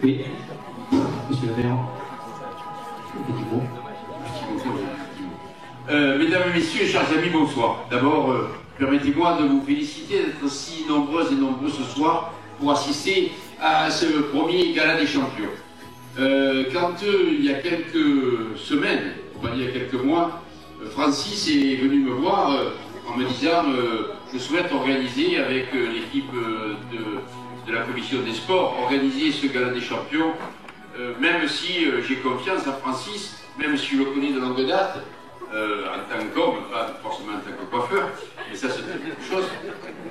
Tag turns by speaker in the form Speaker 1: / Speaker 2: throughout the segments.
Speaker 1: Oui, monsieur le maire.
Speaker 2: Mesdames et messieurs, chers amis, bonsoir. D'abord, permettez-moi de vous féliciter d'être si nombreuses et nombreux ce soir pour assister à ce premier gala des champions. Quand il y a quelques semaines, on va dire il y a quelques mois, Francis est venu me voir en me disant je souhaite organiser avec l'équipe de la commission des sports, organiser ce gala des champions, même si j'ai confiance en Francis, même si je le connais de longue date, en tant qu'homme, pas forcément en tant que coiffeur, mais ça c'est quelque chose,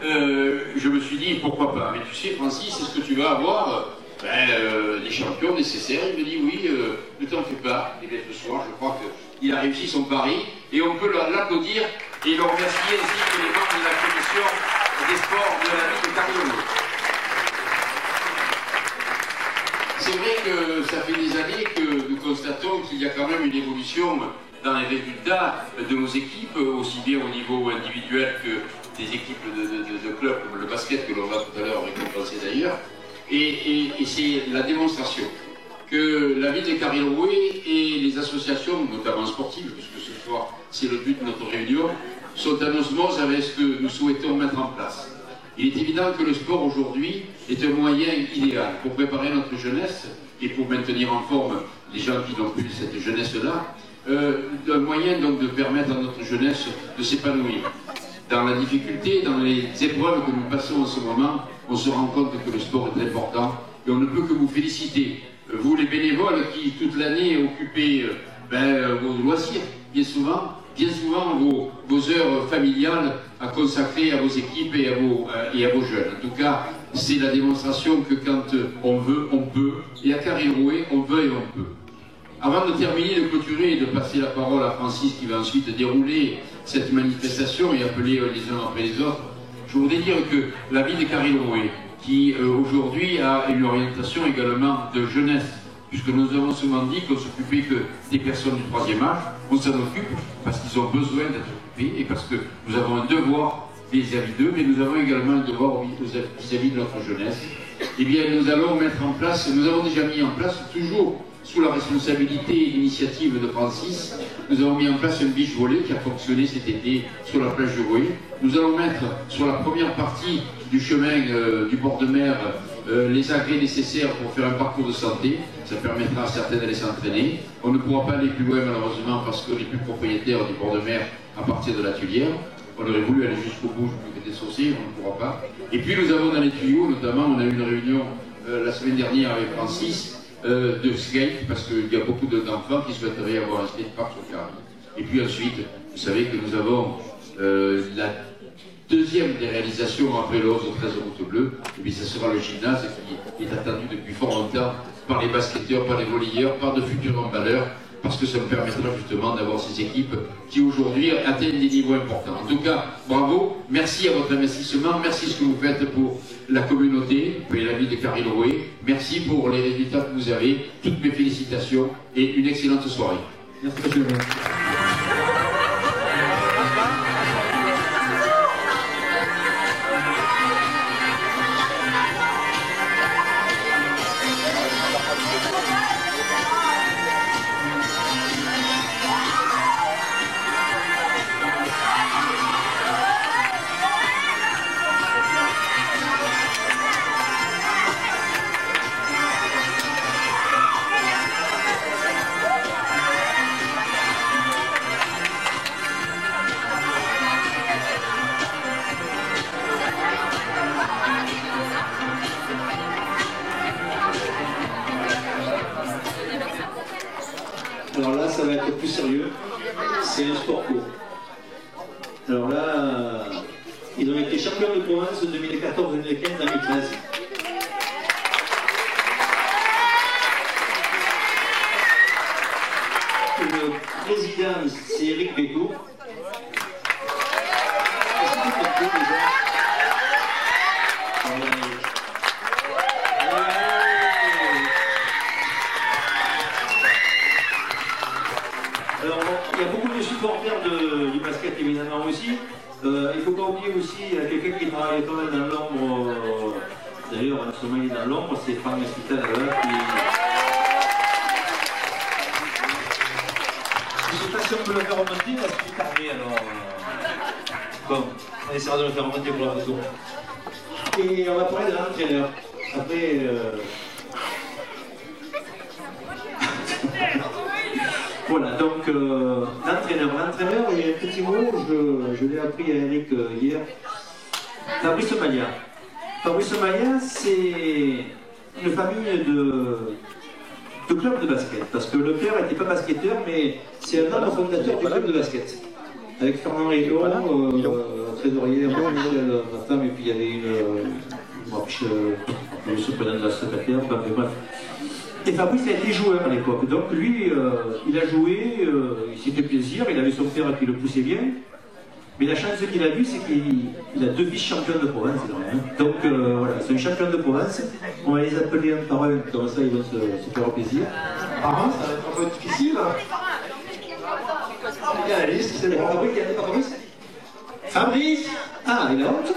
Speaker 2: je me suis dit pourquoi pas. Mais tu sais Francis, est-ce que tu vas avoir les champions nécessaires? Il me dit oui, ne t'en fais pas. Et bien ce soir, je crois qu'il a réussi son pari et on peut l'applaudir et le remercier ainsi que les membres de la commission des sports de la ville de Carillon. C'est vrai que ça fait des années que nous constatons qu'il y a quand même une évolution dans les résultats de nos équipes, aussi bien au niveau individuel que des équipes de clubs comme le basket que l'on va tout à l'heure récompenser d'ailleurs. Et c'est la démonstration que la ville de Carillon-Rouet et les associations, notamment sportives, puisque ce soir c'est le but de notre réunion, sont en osmose avec ce que nous souhaitons mettre en place. Il est évident que le sport aujourd'hui est un moyen idéal pour préparer notre jeunesse et pour maintenir en forme les gens qui n'ont plus cette jeunesse-là, un moyen donc de permettre à notre jeunesse de s'épanouir. Dans la difficulté, dans les épreuves que nous passons en ce moment, on se rend compte que le sport est important et on ne peut que vous féliciter. Vous les bénévoles qui toute l'année occupez vos loisirs, bien souvent vos heures familiales à consacrer à vos équipes et à vos jeunes. En tout cas, c'est la démonstration que quand on veut, on peut. Et à Carillon-Rouet, on veut et on peut. Avant de terminer, de clôturer et de passer la parole à Francis qui va ensuite dérouler cette manifestation et appeler les uns après les autres, je voudrais dire que la ville de Carillon-Rouet, qui aujourd'hui a une orientation également de jeunesse, puisque nous avons souvent dit qu'on s'occupait que des personnes du troisième âge, on s'en occupe parce qu'ils ont besoin d'être occupés et parce que nous avons un devoir vis-à-vis d'eux, mais nous avons également un devoir vis-à-vis de notre jeunesse. Eh bien, nous allons mettre en place, nous avons déjà mis en place, toujours sous la responsabilité et l'initiative de Francis, nous avons mis en place un beach volley qui a fonctionné cet été sur la plage du Rouet. Nous allons mettre sur la première partie du chemin du bord de mer les agrès nécessaires pour faire un parcours de santé. Ça permettra à certains d'aller s'entraîner. On ne pourra pas aller plus loin malheureusement parce que les plus propriétaires du bord de mer à partir de la Tuilière. On aurait voulu aller jusqu'au bout, je peux dissocier, on ne pourra pas. Et puis nous avons dans les tuyaux, notamment, on a eu une réunion la semaine dernière avec Francis, de skate, parce qu'il y a beaucoup d'enfants qui souhaiteraient avoir un skatepark sur Carillon. Et puis ensuite, vous savez que nous avons la deuxième des réalisations après le 11 au 13 route bleue, et puis ça sera le gymnase qui est attendu depuis fort longtemps par les basketteurs, par les volleyeurs, par de futurs emballeurs, parce que ça me permettra justement d'avoir ces équipes qui aujourd'hui atteignent des niveaux importants. En tout cas, bravo, merci à votre investissement, merci ce que vous faites pour la communauté, pour la ville de Carillon-Rouet, merci pour les résultats que vous avez, toutes mes félicitations et une excellente soirée.
Speaker 1: Merci monsieur le maire. Alors là, ça va être plus sérieux. C'est un sport court. Alors là, ils ont été champions de province en 2014, 2015, 2013. Le président, c'est Eric Bécourt. Alors, il y a beaucoup de supporters du basket évidemment aussi. Il ne faut pas oublier aussi quelqu'un qui travaille quand même dans l'ombre, d'ailleurs seulement il est dans l'ombre, c'est Franck Mesquita là-bas qui... Je ne sais pas si on peut le faire remonter parce qu'il est tardé alors... Bon, on essaiera de le faire remonter pour la photo. Et on va parler de l'entraîneur. Après... Voilà, donc l'entraîneur, il y a un petit mot, je l'ai appris à Eric hier. Fabrice Maya. Fabrice Maya, c'est une famille de club de basket. Parce que le père n'était pas basketteur, mais c'est un membre fondateur du club de basket. Avec Fernand Rayon, trésorier, Michel, ma femme, et puis il y avait le secrétaire de la secrétaire, bref. Et Fabrice a été joueur à l'époque, donc lui, il a joué, il s'est fait plaisir, il avait son père qui le poussait bien, mais la chance qu'il a vue, c'est qu'il a 2 vice-champions de province, donc voilà, c'est un champion de province, on va les appeler un par un, comme ça ils vont se faire plaisir.
Speaker 3: Par un, ça va être un peu difficile. Il y a la liste, c'est bon.
Speaker 1: Fabrice. Fabrice. Ah, il a honte.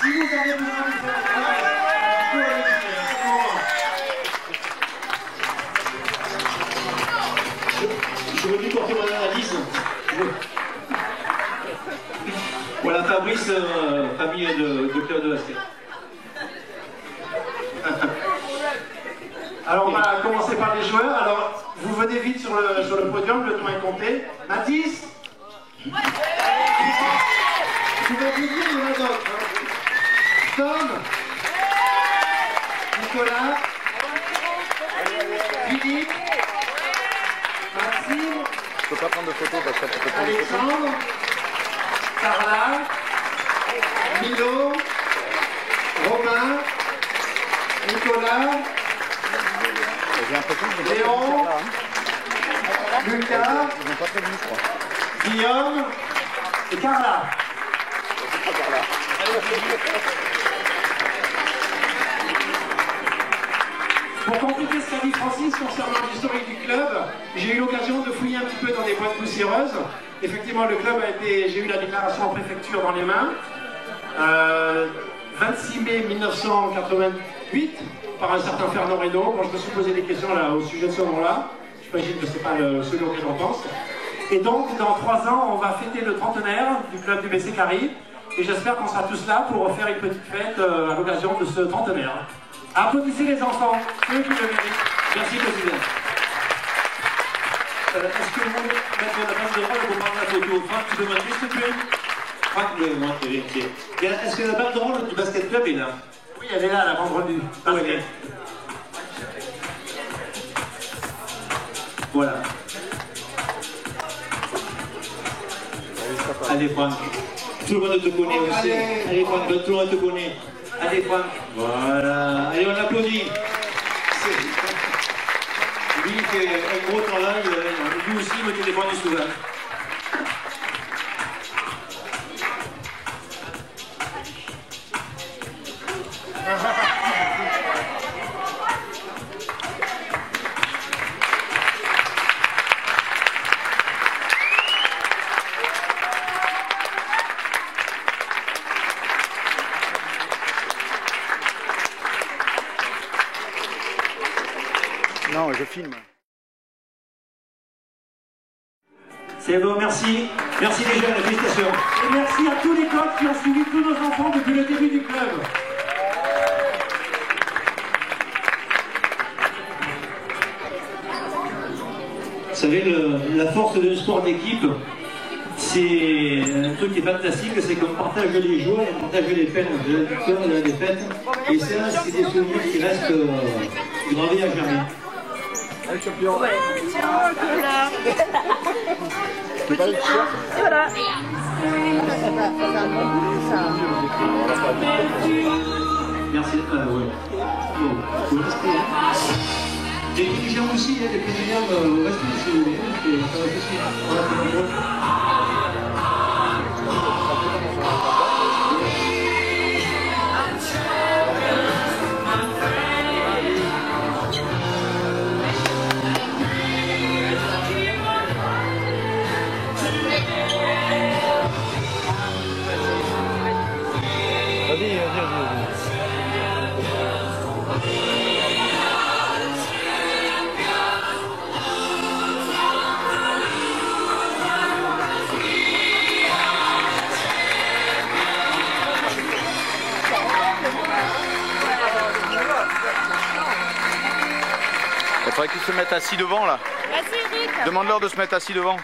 Speaker 1: Si vous avez besoin de faire j'aurais dû porter mon analyse. Voilà, Fabrice, famille de club de basket.
Speaker 3: Alors on va commencer par les joueurs. Alors vous venez vite sur le podium, le temps est compté. Mathis. Tu vas vous dire, il y en a d'autres. Tom. Nicolas. Philippe. Maxime.
Speaker 4: Je peux pas prendre de photos parce que tu peux prendre des photos.
Speaker 3: Alexandre. Carla. Milo. Romain. Nicolas.
Speaker 4: J'ai l'impression que
Speaker 3: Léon. Lucas.
Speaker 4: Ils n'ont pas prévenu, je crois.
Speaker 3: Guillaume et Carla. Pour compléter ce qu'a dit Francis concernant l'historique du club, j'ai eu l'occasion de fouiller un petit peu dans des boîtes poussiéreuses. Effectivement, le club a été, j'ai eu la déclaration en préfecture dans les mains. 26 mai 1988, par un certain Fernand Reynaud. Bon, je me suis posé des questions là, au sujet de ce nom-là. J'imagine que ce n'est pas celui auquel on pense. Et donc, dans 3 ans, on va fêter le trentenaire du club du BC Carry. Et j'espère qu'on sera tous là pour faire une petite fête à l'occasion de ce trentenaire. Applaudissez les enfants, ceux qui le méritent. Merci, Président.
Speaker 1: Est-ce que vous mettez la base de rôle pour prendre la photo? Franck, tu peux montrer s'il te plaît? Franck, moi, je vais vérifier. Est-ce que la base de rôle du basket club est là?
Speaker 3: Oui, elle est là, la vendredi.
Speaker 1: Okay. Voilà. Allez, Franck. Tout le monde te connaît aussi. Allez, Franck, tout le monde te connaît. Allez, Franck. Voilà. Allez, on applaudit. Lui, il fait un gros travail. Lui aussi, il me téléphone souvent.
Speaker 4: Non, je filme.
Speaker 1: C'est bon, merci. Merci les jeunes, félicitations.
Speaker 3: Et merci à tous les coachs qui ont suivi tous nos enfants depuis le début du club.
Speaker 1: Vous savez, la force d'un sport d'équipe, c'est un truc qui est fantastique, c'est qu'on partage les joies, on partage les peines de la victoire et de la défaite. Et ça, c'est des souvenirs qui restent gravés à jamais.
Speaker 4: Allez, champion.
Speaker 5: Ouais. Tiens, voilà.
Speaker 4: Tu pas le t-shirt?
Speaker 5: Et voilà.
Speaker 1: Merci. Ouais. Bon, faut rester. J'ai des gens aussi, des présidents, restez si vous voulez. Ça va être
Speaker 4: Faudrait qu'ils se mettent assis devant là.
Speaker 5: Vas-y, Eric.
Speaker 4: Demande-leur de se mettre assis devant.